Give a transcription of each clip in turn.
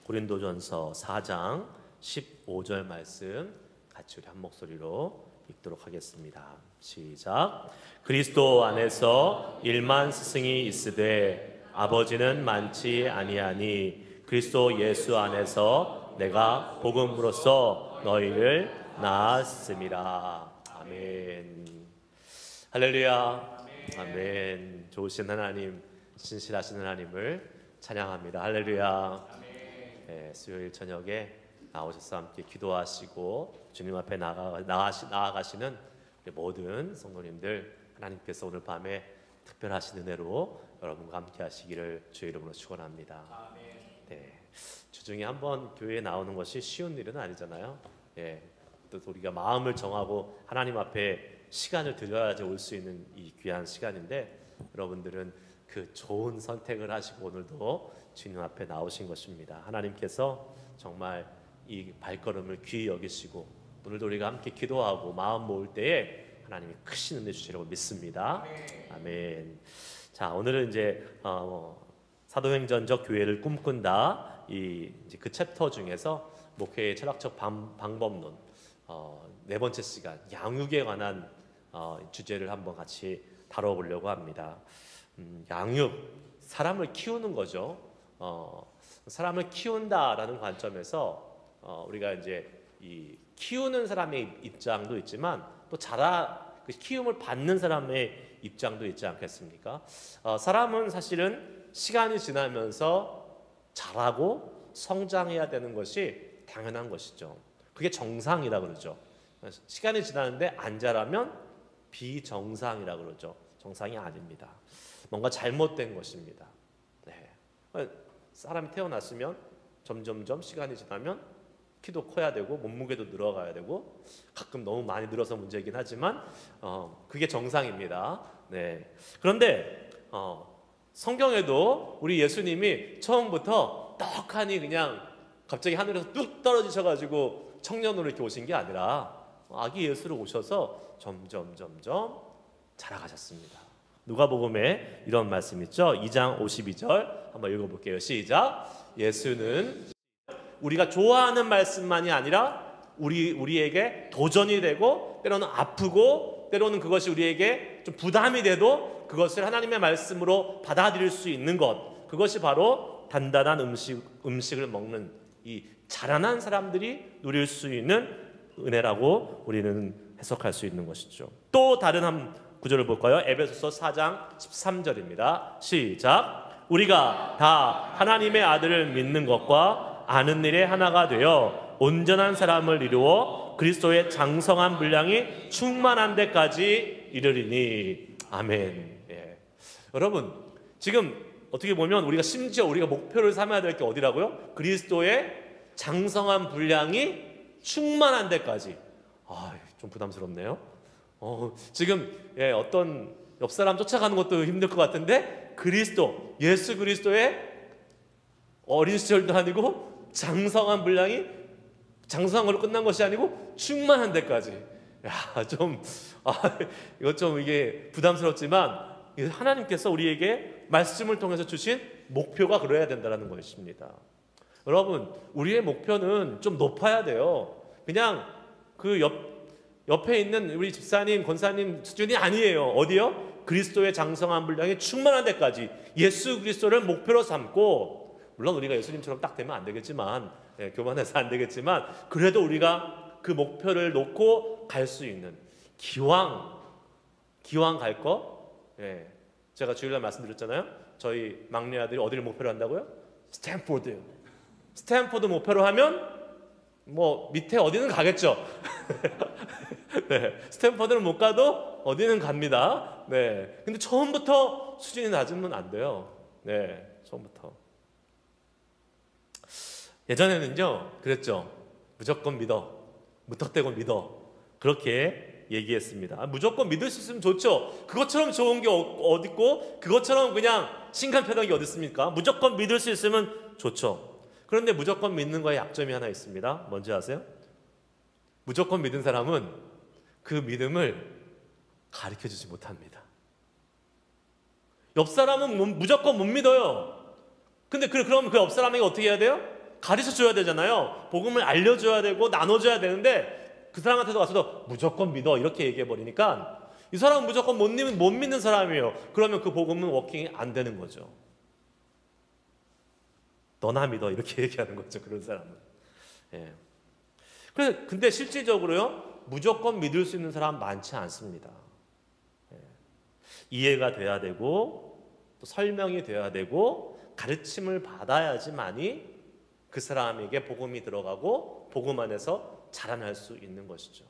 고린도전서 4장 15절 말씀 같이 우리 한 목소리로 읽도록 하겠습니다. 시작. 그리스도 안에서 1만 스승이 있으되 아버지는 많지 아니하니 그리스도 예수 안에서 내가 복음으로써 너희를 낳았음이라. 아멘. 할렐루야. 아멘. 좋으신 하나님, 신실하신 하나님을 찬양합니다. 할렐루야. 네, 수요일 저녁에 나오셔서 함께 기도하시고 주님 앞에 나아가시는 모든 성도님들, 하나님께서 오늘 밤에 특별하신 은혜로 여러분과 함께 하시기를 주의 이름으로 축원합니다. 네, 주중에 한번 교회에 나오는 것이 쉬운 일은 아니잖아요. 예, 또 우리가 마음을 정하고 하나님 앞에 시간을 들여야지 올 수 있는 이 귀한 시간인데, 여러분들은 그 좋은 선택을 하시고 오늘도 주님 앞에 나오신 것입니다. 하나님께서 정말 이 발걸음을 귀히 여기시고 오늘도 우리가 함께 기도하고 마음 모을 때에 하나님이 크신 은혜 주시라고 믿습니다. 아멘. 자, 오늘은 이제 사도행전적 교회를 꿈꾼다, 이제 그 챕터 중에서 목회의 철학적 방법론 네 번째 시간, 양육에 관한 주제를 한번 같이 다뤄보려고 합니다. 양육, 사람을 키우는 거죠. 사람을 키운다라는 관점에서 우리가 이제 이 키우는 사람의 입장도 있지만 또 그 키움을 받는 사람의 입장도 있지 않겠습니까? 사람은 사실은 시간이 지나면서 자라고 성장해야 되는 것이 당연한 것이죠. 그게 정상이라 그러죠. 시간이 지나는데 안 자라면 비정상이라 그러죠. 정상이 아닙니다. 뭔가 잘못된 것입니다. 네. 사람이 태어났으면 점점점 시간이 지나면 키도 커야 되고 몸무게도 늘어가야 되고, 가끔 너무 많이 늘어서 문제이긴 하지만 그게 정상입니다. 네. 그런데 성경에도 우리 예수님이 처음부터 떡하니 그냥 갑자기 하늘에서 뚝 떨어지셔가지고 청년으로 이렇게 오신 게 아니라 아기 예수로 오셔서 점점 자라가셨습니다. 누가복음에 이런 말씀 있죠. 2장 52절 한번 읽어볼게요. 시작. 예수는 우리가 좋아하는 말씀만이 아니라 우리에게 도전이 되고, 때로는 아프고, 때로는 그것이 우리에게 좀 부담이 돼도 그것을 하나님의 말씀으로 받아들일 수 있는 것, 그것이 바로 단단한 음식을 먹는 이 자라난 사람들이 누릴 수 있는 은혜라고 우리는 해석할 수 있는 것이죠. 또 다른 한 구절을 볼까요? 에베소서 4장 13절입니다. 시작. 우리가 다 하나님의 아들을 믿는 것과 아는 일에 하나가 되어 온전한 사람을 이루어 그리스도의 장성한 분량이 충만한 데까지 이르리니. 아멘. 예. 여러분, 지금 어떻게 보면 우리가 목표를 삼아야 될 게 어디라고요? 그리스도의 장성한 분량이 충만한 데까지. 좀 부담스럽네요. 지금 어떤 옆 사람 쫓아가는 것도 힘들 것 같은데, 예수 그리스도의 어린 시절도 아니고 장성한 분량이 장성한 걸로 끝난 것이 아니고 충만한 데까지. 이거 좀 이게 부담스럽지만 하나님께서 우리에게 말씀을 통해서 주신 목표가 그래야 된다는 것입니다. 여러분, 우리의 목표는 좀 높아야 돼요. 그냥 그 옆에 있는 우리 집사님, 권사님 수준이 아니에요. 어디요? 그리스도의 장성한 분량이 충만한 데까지 예수 그리스도를 목표로 삼고, 물론 우리가 예수님처럼 딱 되면 안 되겠지만, 교만해서 안 되겠지만, 그래도 우리가 그 목표를 놓고 갈 수 있는, 기왕 갈 거, 제가 주일날 말씀드렸잖아요. 저희 막내 아들이 어디를 목표로 한다고요? 스탠포드요. 스탠포드 목표로 하면 뭐 밑에 어디는 가겠죠. 네, 스탠포드는 못 가도 어디는 갑니다. 네, 근데 처음부터 수준이 낮으면 안 돼요. 네, 처음부터. 예전에는요, 그랬죠. 무조건 믿어, 무턱대고 믿어, 그렇게 얘기했습니다. 무조건 믿을 수 있으면 좋죠. 그것처럼 좋은 게 어딨고, 그것처럼 그냥 신간편한 게 어디 있습니까? 무조건 믿을 수 있으면 좋죠. 그런데 무조건 믿는 거에 약점이 하나 있습니다. 뭔지 아세요? 무조건 믿은 사람은 그 믿음을 가르쳐주지 못합니다. 옆 사람은 무조건 못 믿어요. 근데 그럼 그 옆 사람에게 어떻게 해야 돼요? 가르쳐줘야 되잖아요. 복음을 알려줘야 되고 나눠줘야 되는데 그 사람한테도 가서도 무조건 믿어 이렇게 얘기해버리니까 이 사람은 무조건 못 믿는 사람이에요. 그러면 그 복음은 워킹이 안 되는 거죠. 너나 믿어 이렇게 얘기하는 거죠. 그런 사람은. 예. 근데 실질적으로요, 무조건 믿을 수 있는 사람 많지 않습니다. 예. 이해가 돼야 되고 또 설명이 돼야 되고 가르침을 받아야지만이 그 사람에게 복음이 들어가고 복음 안에서 자라날 수 있는 것이죠.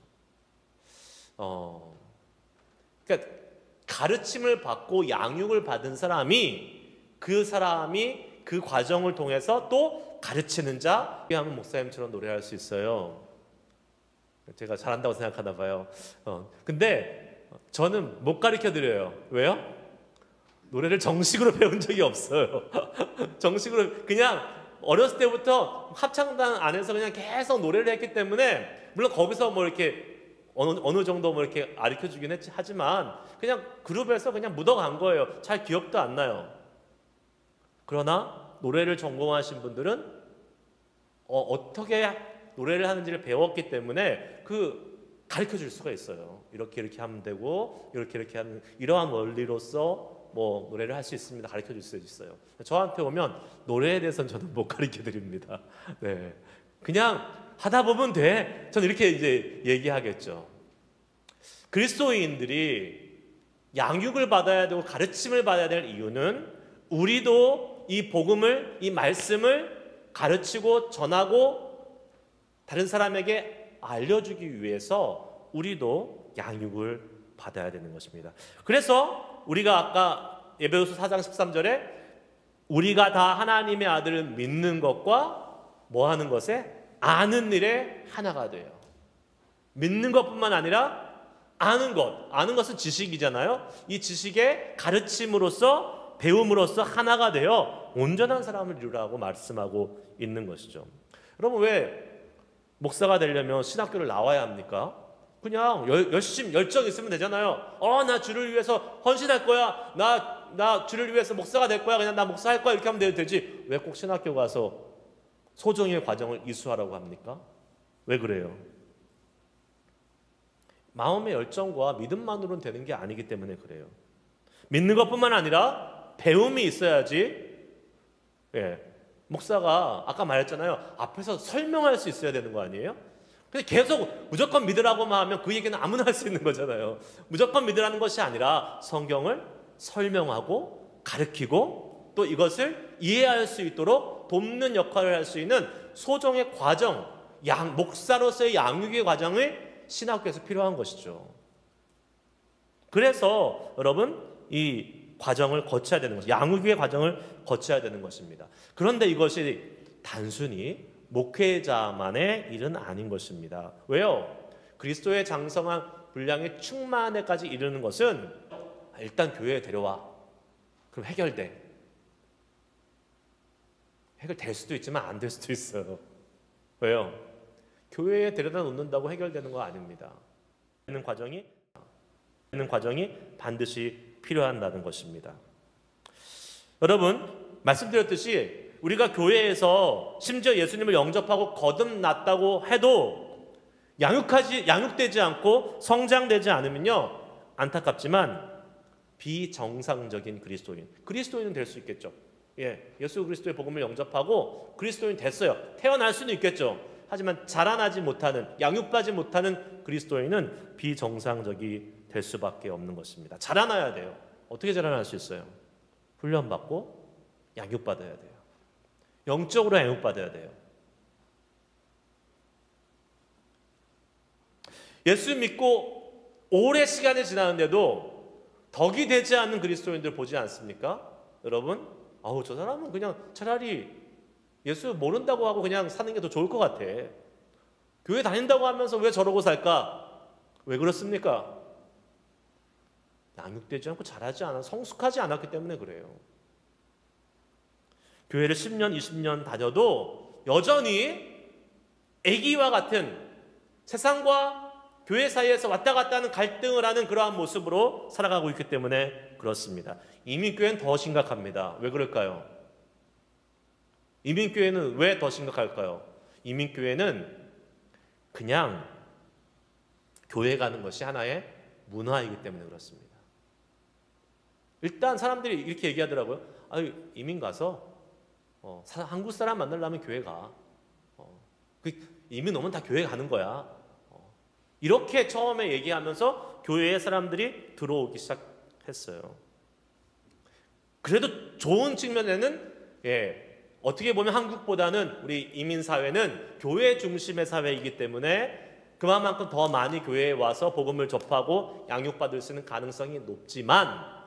그러니까 가르침을 받고 양육을 받은 사람이 그 과정을 통해서 또 가르치는 자, 하면 목사님처럼 노래할 수 있어요. 제가 잘한다고 생각하나 봐요. 근데 저는 못 가르쳐 드려요. 왜요? 노래를 정식으로 배운 적이 없어요. 정식으로 그냥 어렸을 때부터 합창단 안에서 그냥 계속 노래를 했기 때문에 물론 거기서 뭐 이렇게 어느 정도 뭐 이렇게 가르쳐 주긴 하지만 그냥 그룹에서 그냥 묻어간 거예요. 잘 기억도 안 나요. 그러나 노래를 전공하신 분들은 어떻게 노래를 하는지를 배웠기 때문에 가르쳐 줄 수가 있어요. 이렇게 하면 되고 이렇게 하는 이러한 원리로서 뭐 노래를 할 수 있습니다. 가르쳐 줄 수 있어요. 저한테 오면 노래에 대해서는 저는 못 가르쳐 드립니다. 네, 그냥 하다 보면 돼. 저는 이렇게 이제 얘기하겠죠. 그리스도인들이 양육을 받아야 되고 가르침을 받아야 될 이유는 우리도 이 복음을, 이 말씀을 가르치고 전하고 다른 사람에게 알려주기 위해서 우리도 양육을 받아야 되는 것입니다. 그래서 우리가 아까 에베소서 4장 13절에 우리가 다 하나님의 아들을 믿는 것과 뭐 하는 것에? 아는 일에 하나가 돼요. 믿는 것뿐만 아니라 아는 것은 지식이잖아요. 이 지식의 가르침으로써 배움으로써 하나가 되어 온전한 사람을 이루라고 말씀하고 있는 것이죠. 여러분, 왜 목사가 되려면 신학교를 나와야 합니까? 그냥 열정 있으면 되잖아요. 나 주를 위해서 헌신할 거야. 나 주를 위해서 목사가 될 거야. 그냥 나 목사할 거야. 이렇게 하면 되지. 왜 꼭 신학교 가서 소정의 과정을 이수하라고 합니까? 왜 그래요? 마음의 열정과 믿음만으로는 되는 게 아니기 때문에 그래요. 믿는 것뿐만 아니라 배움이 있어야지. 예, 목사가 아까 말했잖아요. 앞에서 설명할 수 있어야 되는 거 아니에요? 근데 계속 무조건 믿으라고만 하면 그 얘기는 아무나 할 수 있는 거잖아요. 무조건 믿으라는 것이 아니라 성경을 설명하고 가르치고 또 이것을 이해할 수 있도록 돕는 역할을 할 수 있는 소정의 과정, 목사로서의 양육의 과정을 신학교에서 필요한 것이죠. 그래서 여러분, 이 과정을 거쳐야 되는 것입니다. 양육의 과정을 거쳐야 되는 것입니다. 그런데 이것이 단순히 목회자만의 일은 아닌 것입니다. 왜요? 그리스도의 장성한 분량의 충만에까지 이르는 것은 일단 교회에 데려와. 그럼 해결돼. 해결될 수도 있지만 안 될 수도 있어요. 왜요? 교회에 데려다 놓는다고 해결되는 거 아닙니다. 되는 과정이 반드시 필요한다는 것입니다. 여러분, 말씀드렸듯이 우리가 교회에서 심지어 예수님을 영접하고 거듭났다고 해도 양육되지 않고 성장되지 않으면요, 안타깝지만 비정상적인 그리스도인은 될 수 있겠죠. 예수 그리스도의 복음을 영접하고 그리스도인 됐어요. 태어날 수는 있겠죠. 하지만 자라나지 못하는, 양육받지 못하는 그리스도인은 비정상적이 될 수밖에 없는 것입니다. 자라나야 돼요. 어떻게 자라날 수 있어요? 훈련받고 양육받아야 돼요. 영적으로 양육받아야 돼요. 예수 믿고 오래 시간이 지나는데도 덕이 되지 않는 그리스도인들 보지 않습니까? 여러분, 저 사람은 그냥 차라리 예수 모른다고 하고 그냥 사는 게 더 좋을 것 같아. 교회 다닌다고 하면서 왜 저러고 살까? 왜 그렇습니까? 양육되지 않고 자라지 않아, 성숙하지 않았기 때문에 그래요. 교회를 10년, 20년 다녀도 여전히 애기와 같은 세상과 교회 사이에서 왔다 갔다 하는 갈등을 하는 그러한 모습으로 살아가고 있기 때문에 그렇습니다. 이민교회는 더 심각합니다. 왜 그럴까요? 이민교회는 왜 더 심각할까요? 이민교회는 그냥 교회 가는 것이 하나의 문화이기 때문에 그렇습니다. 일단 사람들이 이렇게 얘기하더라고요. 이민 가서 한국 사람 만나려면 교회 가. 이민 오면 다 교회 가는 거야. 이렇게 처음에 얘기하면서 교회에 사람들이 들어오기 시작했어요. 그래도 좋은 측면에는 어떻게 보면 한국보다는 우리 이민사회는 교회 중심의 사회이기 때문에 그만큼 더 많이 교회에 와서 복음을 접하고 양육받을 수 있는 가능성이 높지만,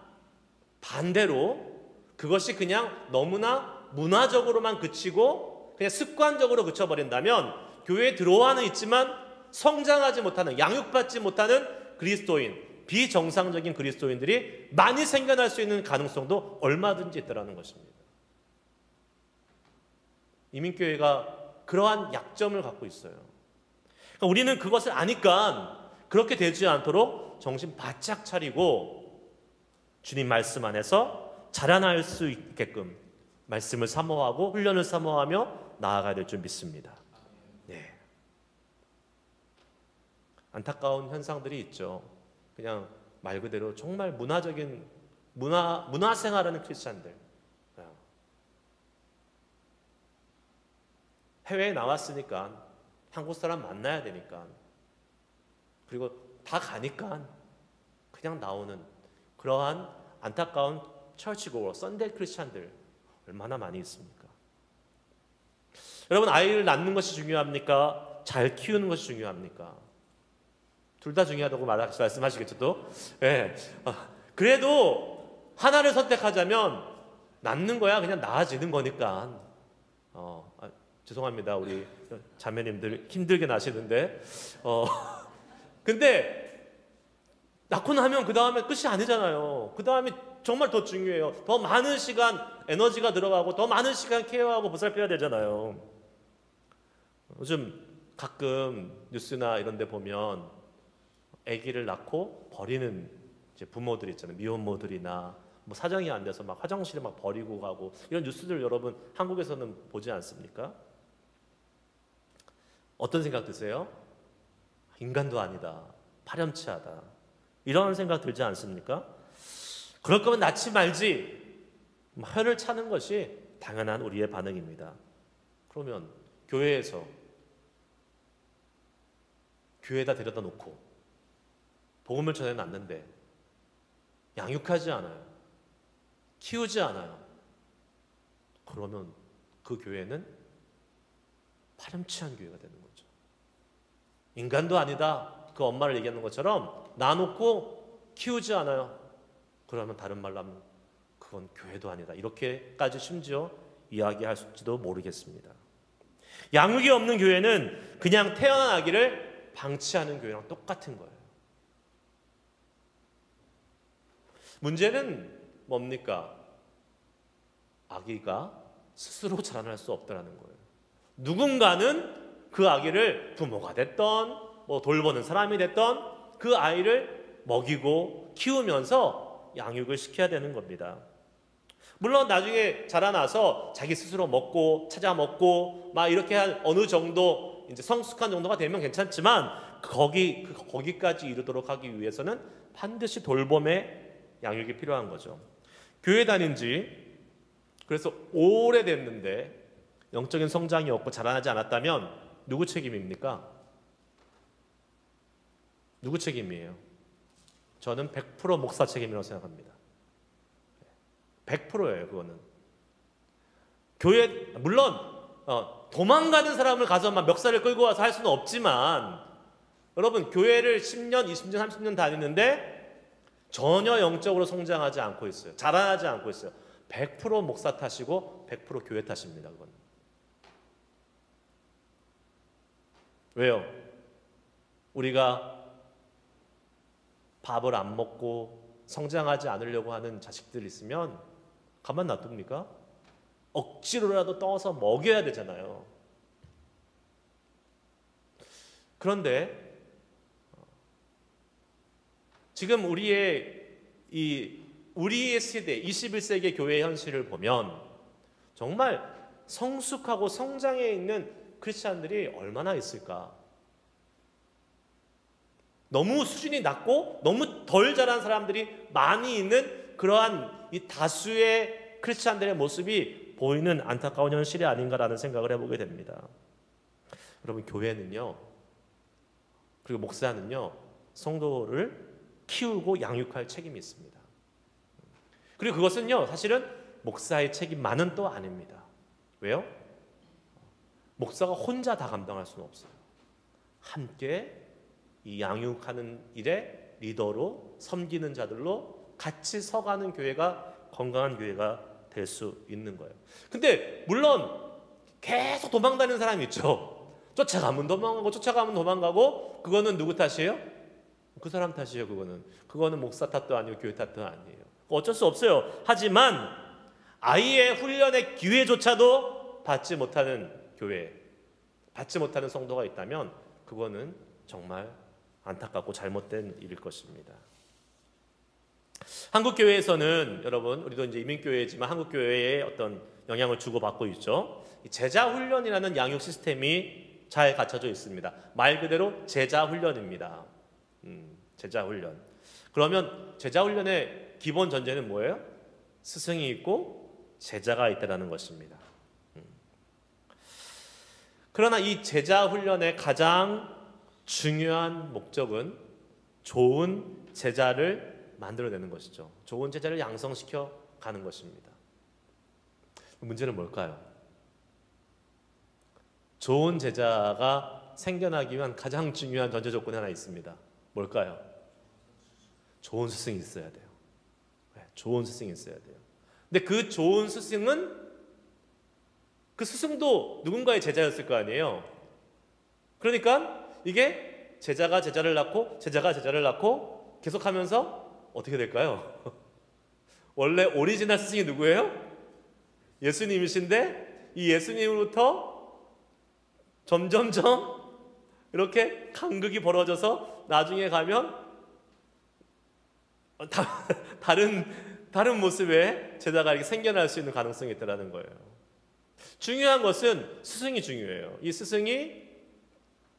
반대로 그것이 그냥 너무나 문화적으로만 그치고 그냥 습관적으로 그쳐버린다면 교회에 들어와는 있지만 성장하지 못하는, 양육받지 못하는 그리스도인, 비정상적인 그리스도인들이 많이 생겨날 수 있는 가능성도 얼마든지 있다는 것입니다. 이민교회가 그러한 약점을 갖고 있어요. 그러니까 우리는 그것을 아니까 그렇게 되지 않도록 정신 바짝 차리고 주님 말씀 안에서 자라날 수 있게끔 말씀을 사모하고 훈련을 사모하며 나아가야 될 줄 믿습니다. 네. 안타까운 현상들이 있죠. 그냥 말 그대로 정말 문화적인 문화생활하는 크리스찬들, 해외에 나왔으니까 한국 사람 만나야 되니까, 그리고 다 가니까 그냥 나오는 그러한 안타까운 처치고 썬데이 크리스찬들 얼마나 많이 있습니까? 여러분, 아이를 낳는 것이 중요합니까? 잘 키우는 것이 중요합니까? 둘 다 중요하다고 말씀하시겠죠, 또? 네. 그래도 하나를 선택하자면 낳는 거야 그냥 나아지는 거니까. 죄송합니다, 우리 자매님들 힘들게 나시는데. 근데 낳고 나면 그 다음에 끝이 아니잖아요. 그 다음에 정말 더 중요해요. 더 많은 시간, 에너지가 들어가고 더 많은 시간 케어하고 보살펴야 되잖아요. 요즘 가끔 뉴스나 이런 데 보면 아기를 낳고 버리는 이제 부모들 있잖아요. 미혼모들이나 뭐 사정이 안 돼서 막 화장실에 막 버리고 가고, 이런 뉴스들 여러분 한국에서는 보지 않습니까? 어떤 생각 드세요? 인간도 아니다, 파렴치하다, 이런 생각 들지 않습니까? 그럴 거면 낳지 말지, 혀를 차는 것이 당연한 우리의 반응입니다. 그러면 교회에서 교회에다 데려다 놓고 복음을 전해놨는데 양육하지 않아요, 키우지 않아요. 그러면 그 교회는 파렴치한 교회가 되는 거죠. 인간도 아니다, 그 엄마를 얘기하는 것처럼 놔놓고 키우지 않아요. 그러면 다른 말로 하면 그건 교회도 아니다, 이렇게까지 심지어 이야기할지도 모르겠습니다. 양육이 없는 교회는 그냥 태어난 아기를 방치하는 교회랑 똑같은 거예요. 문제는 뭡니까? 아기가 스스로 자라날 수 없다는 거예요. 누군가는 그 아기를 부모가 됐던 뭐 돌보는 사람이 됐던 그 아이를 먹이고 키우면서 양육을 시켜야 되는 겁니다. 물론 나중에 자라나서 자기 스스로 먹고 찾아 먹고 막 이렇게 한 어느 정도 이제 성숙한 정도가 되면 괜찮지만, 거기까지 이르도록 하기 위해서는 반드시 돌봄의 양육이 필요한 거죠. 교회 다닌 지 그래서 오래됐는데 영적인 성장이 없고 자라나지 않았다면 누구 책임입니까? 누구 책임이에요? 저는 100% 목사 책임이라고 생각합니다. 100%예요, 그거는. 교회, 물론 도망가는 사람을 가서 막 멱살을 끌고 와서 할 수는 없지만, 여러분, 교회를 10년, 20년, 30년 다니는데 전혀 영적으로 성장하지 않고 있어요. 자라나지 않고 있어요. 100% 목사 탓이고 100% 교회 탓입니다, 그건. 왜요? 우리가 밥을 안 먹고 성장하지 않으려고 하는 자식들 있으면 가만 놔둡니까? 억지로라도 떠서 먹여야 되잖아요. 그런데 지금 우리의 세대, 21세기 교회 현실을 보면 정말 성숙하고 성장해 있는 크리스찬들이 얼마나 있을까? 너무 수준이 낮고 너무 덜 자란 사람들이 많이 있는 그러한 이 다수의 크리스찬들의 모습이 보이는 안타까운 현실이 아닌가라는 생각을 해보게 됩니다. 여러분, 교회는요, 그리고 목사는요, 성도를 키우고 양육할 책임이 있습니다. 그리고 그것은요, 사실은 목사의 책임만은 또 아닙니다. 왜요? 목사가 혼자 다 감당할 수는 없어요. 함께 이 양육하는 일에 리더로, 섬기는 자들로 같이 서가는 교회가 건강한 교회가 될 수 있는 거예요. 근데 물론 계속 도망다니는 사람이 있죠. 쫓아가면 도망가고 쫓아가면 도망가고, 그거는 누구 탓이에요? 그 사람 탓이에요. 그거는 목사 탓도 아니고 교회 탓도 아니에요. 어쩔 수 없어요. 하지만 아이의 훈련의 기회조차도 받지 못하는 교회, 받지 못하는 성도가 있다면 그거는 정말 안타깝고 잘못된 일일 것입니다. 한국교회에서는, 여러분, 우리도 이제 이민교회지만 한국교회에 어떤 영향을 주고받고 있죠. 제자훈련이라는 양육 시스템이 잘 갖춰져 있습니다. 말 그대로 제자훈련입니다. 제자훈련. 그러면 제자훈련의 기본 전제는 뭐예요? 스승이 있고 제자가 있다는 것입니다. 그러나 이 제자훈련의 가장 중요한 목적은 좋은 제자를 만들어내는 것이죠. 좋은 제자를 양성시켜 가는 것입니다. 문제는 뭘까요? 좋은 제자가 생겨나기 위한 가장 중요한 전제 조건이 하나 있습니다. 뭘까요? 좋은 스승이 있어야 돼요. 좋은 스승이 있어야 돼요. 근데 그 좋은 스승은, 그 스승도 누군가의 제자였을 거 아니에요. 그러니까 이게 제자가 제자를 낳고 제자가 제자를 낳고 계속하면서 어떻게 될까요? 원래 오리지널 스승이 누구예요? 예수님이신데 이 예수님으로부터 점점점 이렇게 간극이 벌어져서 나중에 가면 다른 모습의 제자가 이렇게 생겨날 수 있는 가능성이 있다는 거예요. 중요한 것은 스승이 중요해요. 이 스승이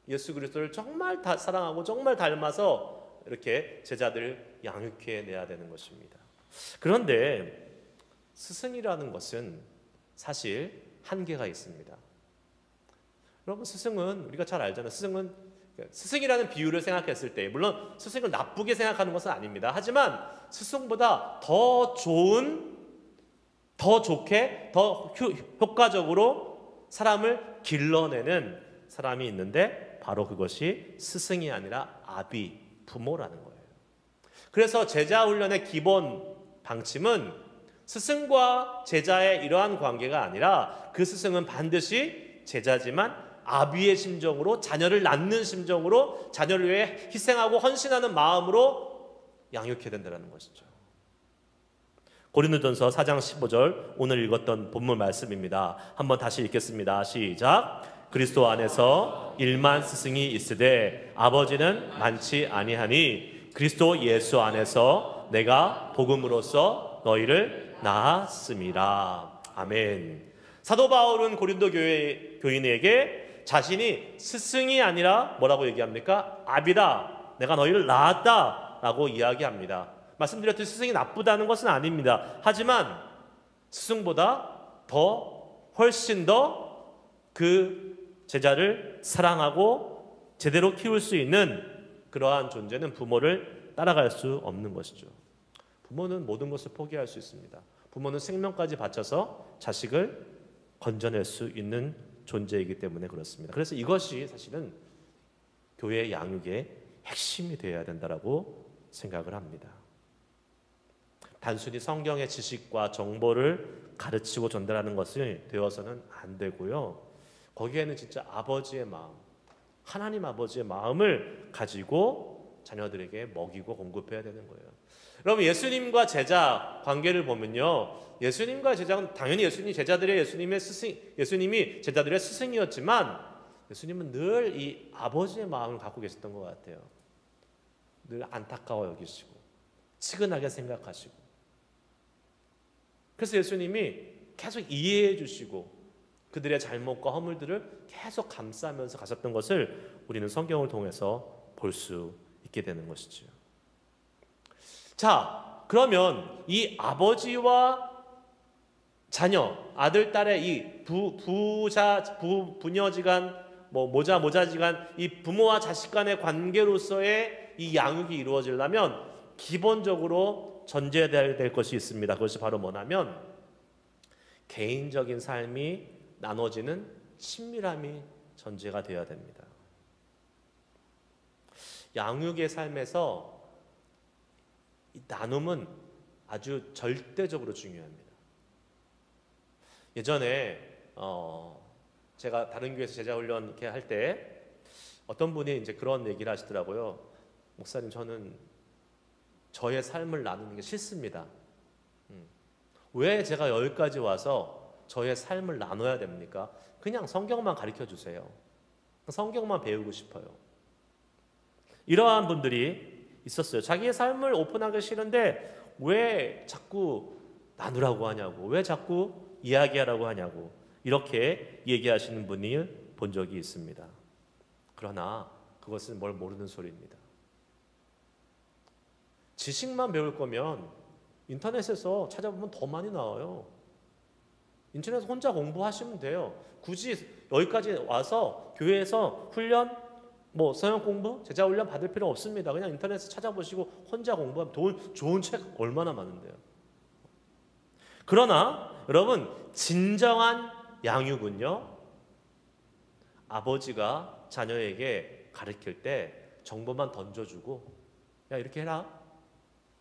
예수 그리스도를 정말 사랑하고 정말 닮아서 이렇게 제자들을 양육해내야 되는 것입니다. 그런데 스승이라는 것은 사실 한계가 있습니다. 여러분, 스승은 우리가 잘 알잖아요. 스승이라는 비유를 생각했을 때, 물론 스승을 나쁘게 생각하는 것은 아닙니다. 하지만 스승보다 더 좋은, 더 좋게, 더 효과적으로 사람을 길러내는 사람이 있는데 바로 그것이 스승이 아니라 아비, 부모라는 거예요. 그래서 제자훈련의 기본 방침은 스승과 제자의 이러한 관계가 아니라 그 스승은 반드시 제자지만 아비의 심정으로, 자녀를 낳는 심정으로, 자녀를 위해 희생하고 헌신하는 마음으로 양육해야 된다는 것이죠. 고린도전서 4장 15절, 오늘 읽었던 본문 말씀입니다. 한번 다시 읽겠습니다. 시작. 그리스도 안에서 일만 스승이 있으되 아버지는 많지 아니하니 그리스도 예수 안에서 내가 복음으로써 너희를 낳았음이라. 아멘. 사도 바울은 고린도 교인에게 자신이 스승이 아니라 뭐라고 얘기합니까? 아비다. 내가 너희를 낳았다 라고 이야기합니다. 말씀드렸듯이 스승이 나쁘다는 것은 아닙니다. 하지만 스승보다 훨씬 더 그 제자를 사랑하고 제대로 키울 수 있는 그러한 존재는 부모를 따라갈 수 없는 것이죠. 부모는 모든 것을 포기할 수 있습니다. 부모는 생명까지 바쳐서 자식을 건져낼 수 있는 존재이기 때문에 그렇습니다. 그래서 이것이 사실은 교회의 양육의 핵심이 되어야 된다고 생각을 합니다. 단순히 성경의 지식과 정보를 가르치고 전달하는 것이 되어서는 안 되고요. 거기에는 진짜 아버지의 마음, 하나님 아버지의 마음을 가지고 자녀들에게 먹이고 공급해야 되는 거예요. 여러분, 예수님과 제자 관계를 보면요, 예수님과 제자는 당연히 예수님이 제자들의 스승이었지만 예수님은 늘 이 아버지의 마음을 갖고 계셨던 것 같아요. 늘 안타까워 여기시고 치근하게 생각하시고, 그래서 예수님이 계속 이해해 주시고 그들의 잘못과 허물들을 계속 감싸면서 가셨던 것을 우리는 성경을 통해서 볼 수 있게 되는 것이죠. 자, 그러면 이 아버지와 자녀, 아들, 딸의 이 부녀지간, 모자지간, 이 부모와 자식 간의 관계로서의 이 양육이 이루어지려면 기본적으로 전제해야 될 것이 있습니다. 그것이 바로 뭐냐면 개인적인 삶이 나눠지는 친밀함이 전제가 되어야 됩니다. 양육의 삶에서 이 나눔은 아주 절대적으로 중요합니다. 예전에 제가 다른 교회에서 제자훈련 이렇게 할 때 어떤 분이 이제 그런 얘기를 하시더라고요. 목사님, 저는 저의 삶을 나누는 게 싫습니다. 왜 제가 여기까지 와서 저의 삶을 나눠야 됩니까? 그냥 성경만 가르쳐 주세요. 성경만 배우고 싶어요. 이러한 분들이 있었어요. 자기의 삶을 오픈하기 싫은데 왜 자꾸 나누라고 하냐고, 왜 자꾸 이야기하라고 하냐고, 이렇게 얘기하시는 분을 본 적이 있습니다. 그러나 그것은 뭘 모르는 소리입니다. 지식만 배울 거면 인터넷에서 찾아보면 더 많이 나와요. 인터넷에서 혼자 공부하시면 돼요. 굳이 여기까지 와서 교회에서 훈련, 성경 공부, 제자 훈련 받을 필요 없습니다. 그냥 인터넷에서 찾아보시고 혼자 공부하면 좋은 책 얼마나 많은데요. 그러나 여러분, 진정한 양육은요, 아버지가 자녀에게 가르칠 때 정보만 던져주고 야, 이렇게 해라,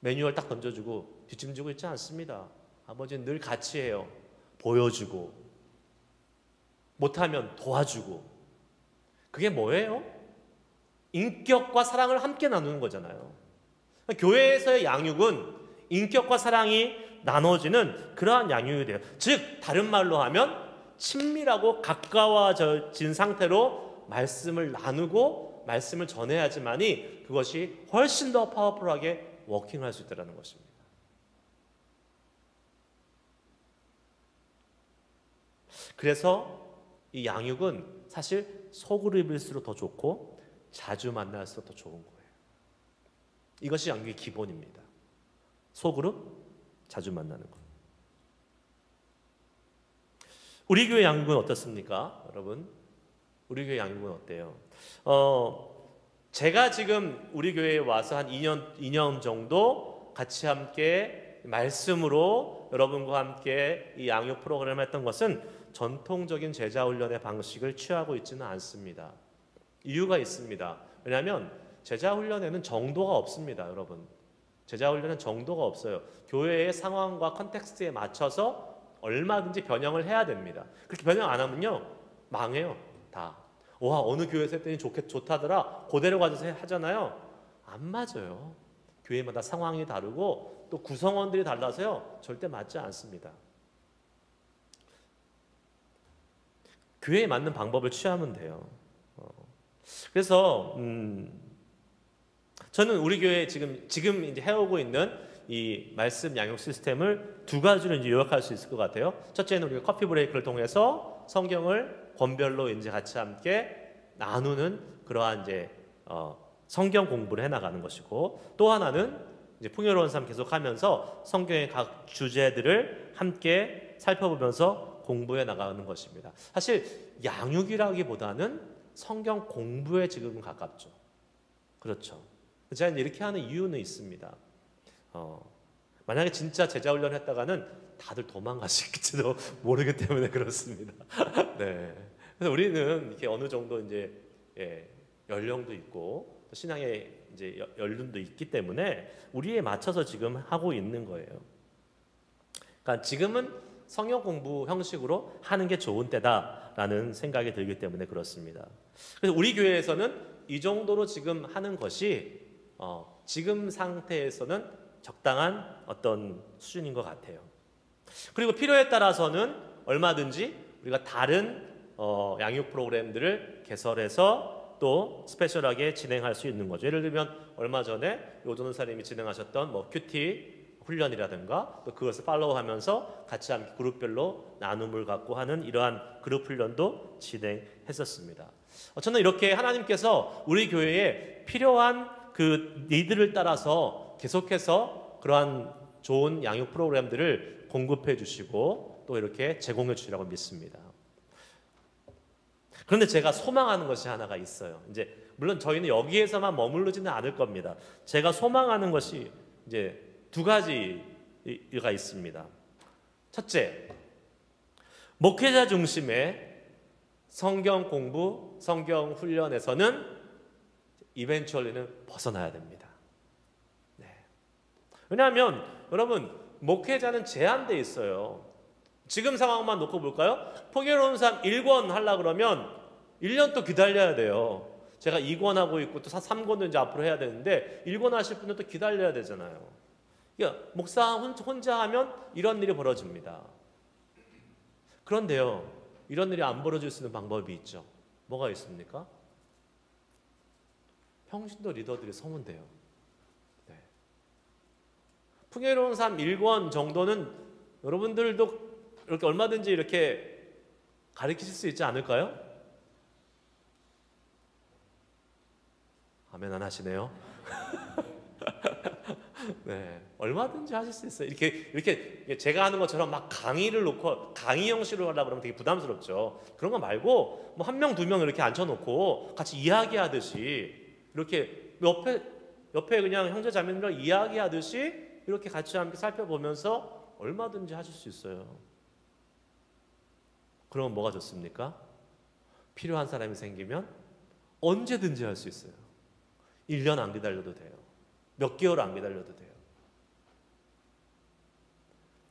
매뉴얼 딱 던져주고 뒷짐지고 있지 않습니다. 아버지는 늘 같이 해요. 보여주고, 못하면 도와주고. 그게 뭐예요? 인격과 사랑을 함께 나누는 거잖아요. 교회에서의 양육은 인격과 사랑이 나눠지는 그러한 양육이 돼요. 즉 다른 말로 하면 친밀하고 가까워진 상태로 말씀을 나누고 말씀을 전해야지만이 그것이 훨씬 더 파워풀하게 워킹할 수 있다는 것입니다. 그래서 이 양육은 사실 소그룹일수록 더 좋고 자주 만날수록 더 좋은 거예요. 이것이 양육의 기본입니다. 소그룹, 자주 만나는 것. 우리 교회 양육은 어떻습니까? 여러분, 우리 교회 양육은 어때요? 제가 지금 우리 교회에 와서 한 2년 정도 같이 함께 말씀으로 여러분과 함께 이 양육 프로그램을 했던 것은 전통적인 제자훈련의 방식을 취하고 있지는 않습니다. 이유가 있습니다. 왜냐하면 제자훈련에는 정도가 없습니다. 여러분, 제자훈련은 정도가 없어요. 교회의 상황과 컨텍스트에 맞춰서 얼마든지 변형을 해야 됩니다. 그렇게 변형 안 하면요, 망해요. 다. 와, 어느 교회에서 했더니 좋다더라, 그대로 가져서 하잖아요. 안 맞아요. 교회마다 상황이 다르고 또 구성원들이 달라서요, 절대 맞지 않습니다. 교회에 맞는 방법을 취하면 돼요. 그래서 저는 우리 교회 지금 이제 해오고 있는 이 말씀 양육 시스템을 두 가지로 이제 요약할 수 있을 것 같아요. 첫째는 우리가 커피 브레이크를 통해서 성경을 권별로 이제 같이 함께 나누는 그러한 이제 성경 공부를 해나가는 것이고, 또 하나는 이제 풍요로운 삶 계속하면서 성경의 각 주제들을 함께 살펴보면서 공부해 나가는 것입니다. 사실 양육이라기보다는 성경 공부에 지금 가깝죠. 그렇죠. 제가 이렇게 하는 이유는 있습니다. 만약에 진짜 제자훈련 했다가는 다들 도망가실지도 모르기 때문에 그렇습니다. 네. 그래서 우리는 이렇게 어느 정도 이제 연령도 있고 또 신앙의 이제 연륜도 있기 때문에 우리에 맞춰서 지금 하고 있는 거예요. 그러니까 지금은 성경 공부 형식으로 하는 게 좋은 때다라는 생각이 들기 때문에 그렇습니다. 그래서 우리 교회에서는 이 정도로 지금 하는 것이 지금 상태에서는 적당한 어떤 수준인 것 같아요. 그리고 필요에 따라서는 얼마든지 우리가 다른 양육 프로그램들을 개설해서 또 스페셜하게 진행할 수 있는 거죠. 예를 들면 얼마 전에 요전우사님이 진행하셨던 큐티 훈련이라든가 또 그것을 팔로우하면서 같이 함께 그룹별로 나눔을 갖고 하는 이러한 그룹 훈련도 진행했었습니다. 저는 이렇게 하나님께서 우리 교회에 필요한 그 니드를 따라서 계속해서 그러한 좋은 양육 프로그램들을 공급해 주시고 또 이렇게 제공해 주시라고 믿습니다. 그런데 제가 소망하는 것이 하나가 있어요. 이제 물론 저희는 여기에서만 머무르지는 않을 겁니다. 제가 소망하는 것이 이제 두 가지가 있습니다. 첫째, 목회자 중심의 성경 공부, 성경 훈련에서는 이벤츄얼리는 벗어나야 됩니다. 네. 왜냐하면 여러분, 목회자는 제한돼 있어요. 지금 상황만 놓고 볼까요? 포교로운 삶 1권 하려고 그러면 1년 또 기다려야 돼요. 제가 2권 하고 있고 또 3권도 이제 앞으로 해야 되는데 1권 하실 분은 또 기다려야 되잖아요. 그러니까 목사 혼자 하면 이런 일이 벌어집니다. 그런데요, 이런 일이 안 벌어질 수 있는 방법이 있죠. 뭐가 있습니까? 평신도 리더들이 서면 돼요. 네. 풍요로운 삶 1권 정도는 여러분들도 이렇게 얼마든지 이렇게 가르치실 수 있지 않을까요? 아멘 안 하시네요. 네, 얼마든지 하실 수 있어요. 이렇게 제가 하는 것처럼 막 강의를 놓고 강의 형식으로 하려고 그러면 되게 부담스럽죠. 그런 거 말고 뭐 한 명, 두 명 이렇게 앉혀놓고 같이 이야기하듯이 이렇게 옆에 그냥 형제 자매들이랑 이야기하듯이 이렇게 같이 함께 살펴보면서 얼마든지 하실 수 있어요. 그러면 뭐가 좋습니까? 필요한 사람이 생기면 언제든지 할 수 있어요. 1년 안 기다려도 돼요. 몇 개월 안 기다려도 돼요.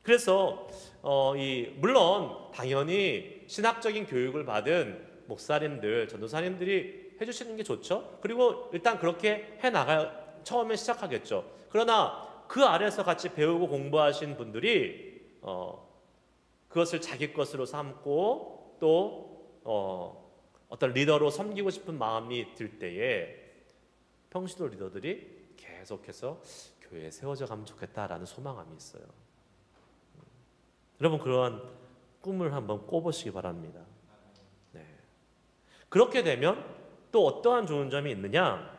그래서 물론 당연히 신학적인 교육을 받은 목사님들, 전도사님들이 해주시는 게 좋죠. 그리고 일단 그렇게 처음에 시작하겠죠. 그러나 그 아래에서 같이 배우고 공부하신 분들이 그것을 자기 것으로 삼고 또 어떤 리더로 섬기고 싶은 마음이 들 때에 평신도 리더들이 계속해서 교회에 세워져 가면 좋겠다라는 소망감이 있어요. 여러분 그러한 꿈을 한번 꿔보시기 바랍니다. 네. 그렇게 되면 또 어떠한 좋은 점이 있느냐?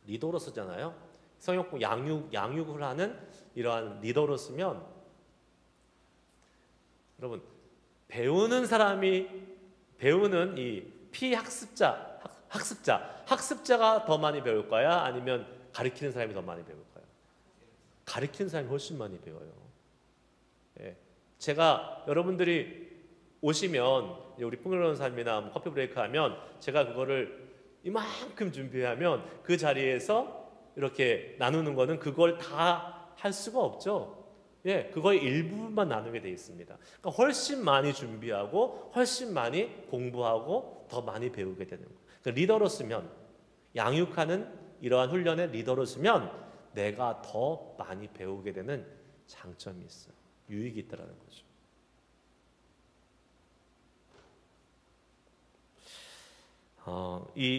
리더로서잖아요. 성역공 양육을 하는 이러한 리더로서면 여러분 배우는 이 학습자가 더 많이 배울까요? 아니면 가르치는 사람이 더 많이 배울까요? 가르치는 사람이 훨씬 많이 배워요. 예. 제가 여러분들이 오시면 우리 풍요로운 삶이나 커피 브레이크 하면 제가 그거를 이만큼 준비하면 그 자리에서 이렇게 나누는 거는 그걸 다 할 수가 없죠. 예, 그거의 일부분만 나누게 돼 있습니다. 그러니까 훨씬 많이 준비하고 훨씬 많이 공부하고 더 많이 배우게 되는 거예요. 그러니까 리더로서면 양육하는 이러한 훈련의 리더로서면 내가 더 많이 배우게 되는 장점이 있어요. 유익이 있다라는 거죠.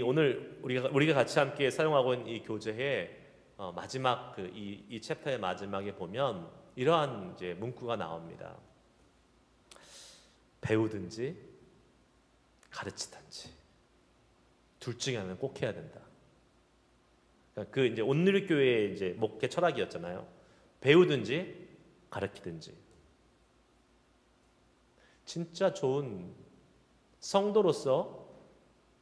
오늘 우리가 같이 함께 사용하고 있는 이 교재의 마지막 이 챕터의 마지막에 보면 이러한 이제 문구가 나옵니다. 배우든지 가르치든지 둘 중에 하나는 꼭 해야 된다. 그러니까 그 이제 온누리교회의 이제 목회 철학이었잖아요. 배우든지 가르치든지. 진짜 좋은 성도로서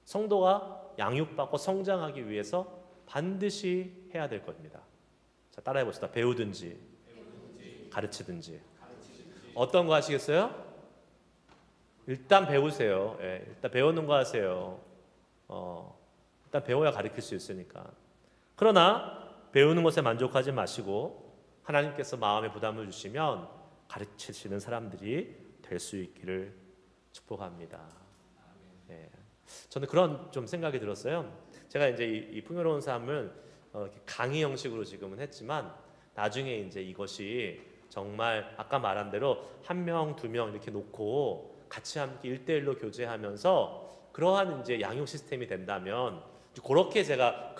성도가 양육받고 성장하기 위해서 반드시 해야 될 겁니다. 자, 따라해 봅시다. 배우든지 가르치든지. 어떤 거 하시겠어요? 일단 배우세요. 예, 일단 배우는 거 하세요. 일단 배워야 가르칠 수 있으니까. 그러나 배우는 것에 만족하지 마시고 하나님께서 마음에 부담을 주시면 가르치시는 사람들이 될 수 있기를 축복합니다. 예. 저는 그런 좀 생각이 들었어요. 제가 이제 이 풍요로운 삶을 강의 형식으로 지금은 했지만 나중에 이제 이것이 정말 아까 말한 대로 한 명, 두 명 이렇게 놓고 같이 함께 1대1로 교제하면서 그러한 이제 양육 시스템이 된다면 그렇게 제가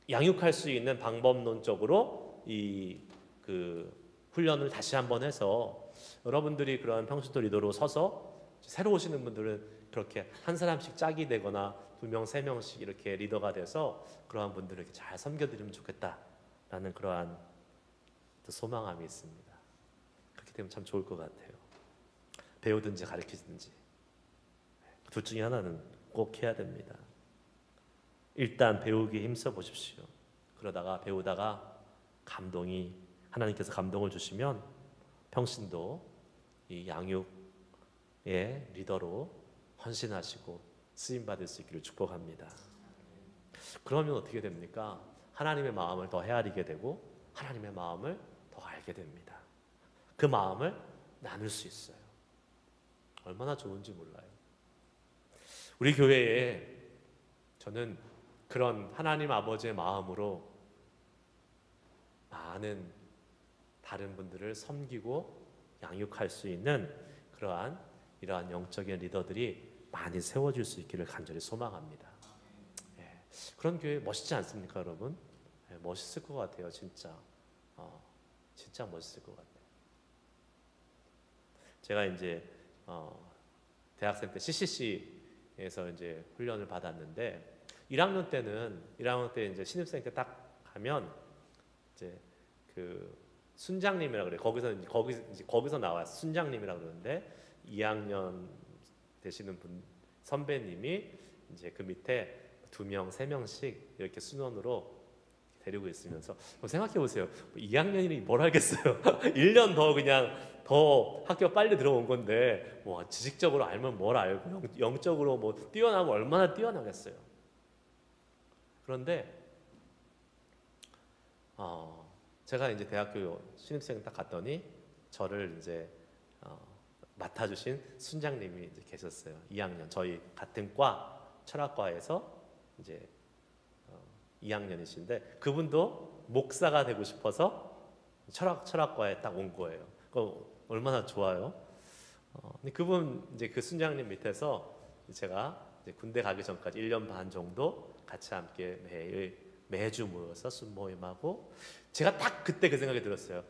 양육할 수 있는 방법론적으로 이 그 훈련을 다시 한번 해서 여러분들이 그런 평신도 리더로 서서 새로 오시는 분들은 그렇게 한 사람씩 짝이 되거나 2명, 3명씩 이렇게 리더가 돼서 그러한 분들에게 잘 섬겨드리면 좋겠다라는 그러한 소망함이 있습니다. 그렇게 되면 참 좋을 것 같아요. 배우든지 가르치든지 둘 중에 하나는 꼭 해야 됩니다. 일단 배우기에 힘써 보십시오. 그러다가 배우다가 하나님께서 감동을 주시면 평신도 이 양육의 리더로 헌신하시고 쓰임받을 수 있기를 축복합니다. 그러면 어떻게 됩니까? 하나님의 마음을 더 헤아리게 되고 하나님의 마음을 더 알게 됩니다. 그 마음을 나눌 수 있어요. 얼마나 좋은지 몰라요. 우리 교회에 저는 그런 하나님 아버지의 마음으로 많은 다른 분들을 섬기고 양육할 수 있는 이러한 영적인 리더들이 많이 세워질 수 있기를 간절히 소망합니다. 그런 교회 멋있지 않습니까, 여러분? 멋있을 것 같아요, 진짜. 진짜 멋있을 것 같아요. 제가 이제 대학생 때 CCC에서 이제 훈련을 받았는데 1학년 때 이제 신입생 때 딱 가면 이제 그 순장님이라 그래. 거기서 나와요. 순장님이라 그러는데 2학년 되시는 분 선배님이 이제 그 밑에 2명, 3명씩 이렇게 순원으로 데리고 있으면서 생각해 보세요. 2학년이니 뭘 알겠어요. 1년 더 그냥 더 학교 빨리 들어온 건데 뭐 지식적으로 알면 뭘 알고 영적으로 뭐 뛰어나면 얼마나 뛰어나겠어요. 그런데 제가 이제 대학교 신입생 딱 갔더니 저를 이제 맡아주신 순장님이 이제 계셨어요. 2학년 저희 같은 과 철학과에서 이제 2학년이신데 그분도 목사가 되고 싶어서 철학과에 딱 온 거예요. 얼마나 좋아요. 근데 그분 이제 그 순장님 밑에서 제가 이제 군대 가기 전까지 1년 반 정도 같이 함께 매주 모여서 순모임하고 제가 딱 그때 그 생각이 들었어요.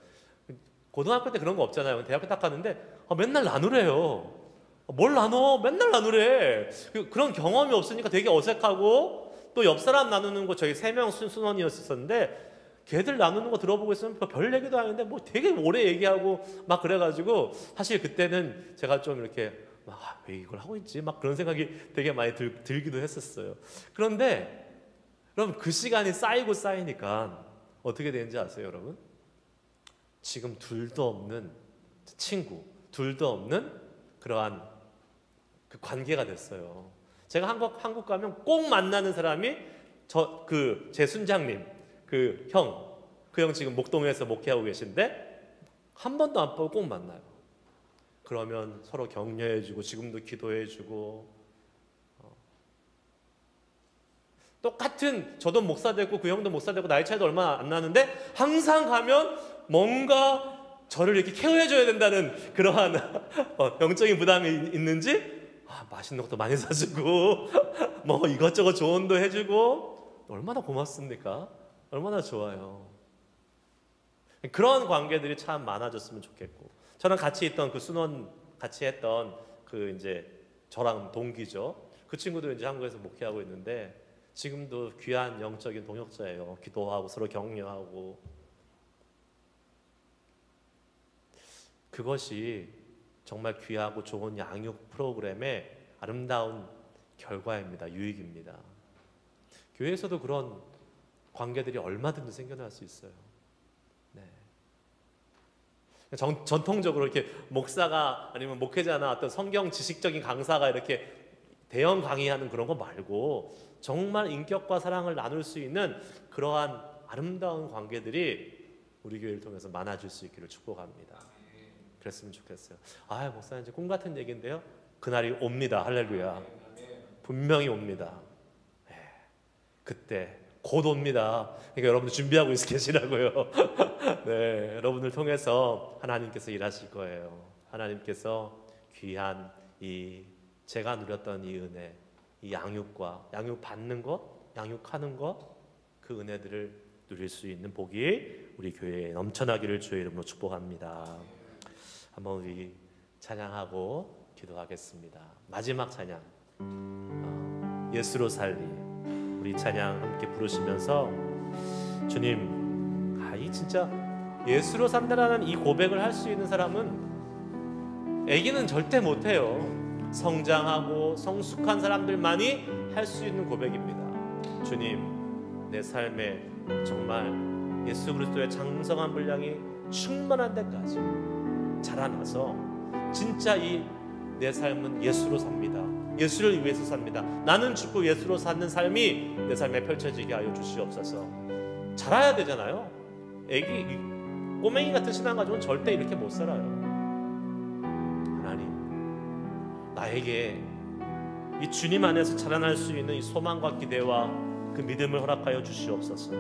고등학교 때 그런 거 없잖아요. 대학교 딱 갔는데 맨날 나누래요. 뭘 나눠? 맨날 나누래. 그런 경험이 없으니까 되게 어색하고 또 옆 사람 나누는 거 저희 3명 순원이었었는데 걔들 나누는 거 들어보고 있으면 별 얘기도 하는데 뭐 되게 오래 얘기하고 막 그래가지고 사실 그때는 제가 좀 이렇게 왜 이걸 하고 있지? 막 그런 생각이 되게 많이 들기도 했었어요. 그런데 여러분 그 시간이 쌓이니까 어떻게 되는지 아세요, 여러분? 지금 둘도 없는 친구, 둘도 없는 그러한 그 관계가 됐어요. 제가 한국 가면 꼭 만나는 사람이 제 순장님, 그 형 지금 목동에서 목회하고 계신데 한 번도 안 보고 꼭 만나요. 그러면 서로 격려해주고 지금도 기도해주고 똑같은 저도 목사 됐고 그 형도 목사 됐고 나이 차이도 얼마 안 나는데 항상 가면 뭔가 저를 이렇게 케어해줘야 된다는 그러한 영적인 부담이 있는지 맛있는 것도 많이 사주고 뭐 이것저것 조언도 해주고 얼마나 고맙습니까? 얼마나 좋아요. 그런 관계들이 참 많아졌으면 좋겠고 저는 같이 있던 그 순원 같이 했던 그 이제 저랑 동기죠. 그 친구도 이제 한국에서 목회하고 있는데 지금도 귀한 영적인 동역자예요. 기도하고 서로 격려하고 그것이 정말 귀하고 좋은 양육 프로그램의 아름다운 결과입니다. 유익입니다. 교회에서도 그런 관계들이 얼마든지 생겨날 수 있어요. 네. 전통적으로 이렇게 목사가 아니면 목회자나 어떤 성경 지식적인 강사가 이렇게 대형 강의하는 그런 거 말고 정말 인격과 사랑을 나눌 수 있는 그러한 아름다운 관계들이 우리 교회를 통해서 많아질 수 있기를 축복합니다. 그랬으면 좋겠어요. 목사님 이제 꿈 같은 얘기인데요. 그날이 옵니다. 할렐루야. 분명히 옵니다. 그때 곧 옵니다. 그러니까 여러분들 준비하고 계시라고요. 네, 여러분들 통해서 하나님께서 일하실 거예요. 하나님께서 귀한 제가 누렸던 이 은혜, 이 양육 받는 것, 양육하는 것, 그 은혜들을 누릴 수 있는 복이 우리 교회에 넘쳐나기를 주의 이름으로 축복합니다. 한번 우리 찬양하고 기도하겠습니다. 마지막 찬양, 예수로 살리. 우리 찬양 함께 부르시면서 주님, 이 진짜 예수로 산다라는 이 고백을 할 수 있는 사람은 애기는 절대 못해요. 성장하고 성숙한 사람들만이 할 수 있는 고백입니다. 주님, 내 삶에 정말 예수 그리스도의 장성한 분량이 충만한 데까지 자라나서 진짜 이 내 삶은 예수로 삽니다. 예수를 위해서 삽니다. 나는 죽고 예수로 사는 삶이 내 삶에 펼쳐지게 하여 주시옵소서. 자라야 되잖아요. 애기, 꼬맹이 같은 신앙 가지고는 절대 이렇게 못 살아요. 하나님, 나에게 이 주님 안에서 자라날 수 있는 이 소망과 기대와 그 믿음을 허락하여 주시옵소서.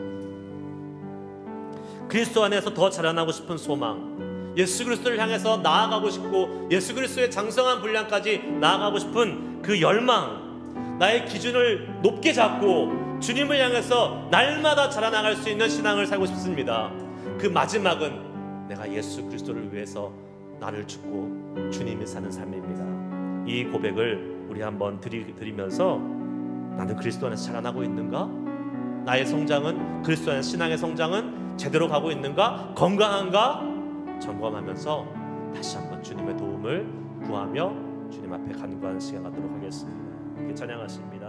그리스도 안에서 더 자라나고 싶은 소망, 예수 그리스도를 향해서 나아가고 싶고 예수 그리스도의 장성한 분량까지 나아가고 싶은 그 열망, 나의 기준을 높게 잡고 주님을 향해서 날마다 자라나갈 수 있는 신앙을 살고 싶습니다. 그 마지막은 내가 예수 그리스도를 위해서 나를 죽고 주님이 사는 삶입니다. 이 고백을 우리 한번 드리면서 나는 그리스도 안에서 자라나고 있는가? 나의 성장은, 그리스도 안에서 신앙의 성장은 제대로 가고 있는가? 건강한가? 점검하면서 다시 한번 주님의 도움을 구하며 주님 앞에 간구하는 시간 갖도록 하겠습니다. 찬양하십니다.